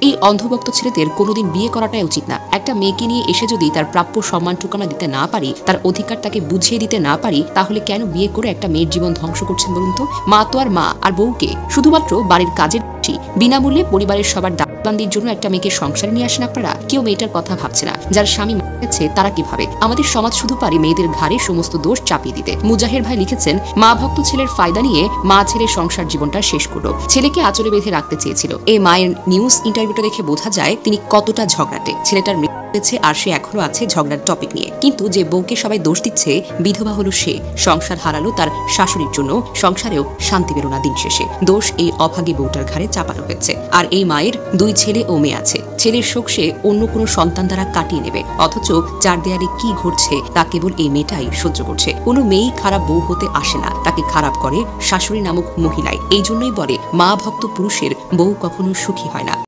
এই অন্ধভক্ত ছেলেদের কোনোদিন বিয়ে করাটাই উচিত না। একটা মেয়েকে নিয়ে এসে যদি তার প্রাপ্য সম্মানটুকু আমরা দিতে না পারি, তার অধিকার তাকে বুঝিয়ে দিতে না পারি, তাহলে কেন বিয়ে করে একটা মেয়ের জীবন ধ্বংস করছেন বলুন তো? মা তো আর মা, আর বউকে শুধুমাত্র বাড়ির কাজের বিনামূল্যে পরিবারের সবার দায়িত্ববান্দির জন্য একটা মেয়েকে সংসারে নিয়ে আসেন আপনারা। কেউ মেয়েটার কথা ভাবছে না। যার স্বামী মারা গেছে তারা কি ভাবে? আমাদের সমাজ শুধু পারে মেয়েদের ঘাড়ে সমস্ত দোষ চাপিয়ে দিতে। মুজাহের ভাই লিখেছেন, মা ভক্ত ছেলের ফায়দা নিয়ে মা ছেলের সংসার জীবনটা শেষ করলো, ছেলেকে আঁচলে বেঁধে রাখতে চেয়েছিল। এই মায়ের নিউজ ইন্টারভিউটা দেখে বোঝা যায় তিনি কতটা ঝগড়াটে। ছেলেটার আর সে এখনো আছে ঝগড়ার টপিক নিয়ে। কিন্তু যে বউকে সবাই দোষ দিচ্ছে, বিধবা হলো সে। সংসার হারালো তার শাশুড়ির জন্য, সংসারেও শান্তি পেল না দিন শেষে। দোষ এই অভাগী বউটার ঘাড়ে চাপানো হয়েছে। আর এই মায়ের 2 ছেলে ও মেয়ে আছে। ছেলের শোক সে অন্য কোনো সন্তান দ্বারা কাটিয়ে নেবে, অথচ চার দেয়ালে কি ঘটছে তা কেবল এই মেয়েটাই সহ্য করছে। কোনো মেয়েই খারাপ বউ হতে আসে না, তাকে খারাপ করে শাশুড়ি নামক মহিলাই। এই জন্যই বলে মা ভক্ত পুরুষের বউ কখনো সুখী হয় না।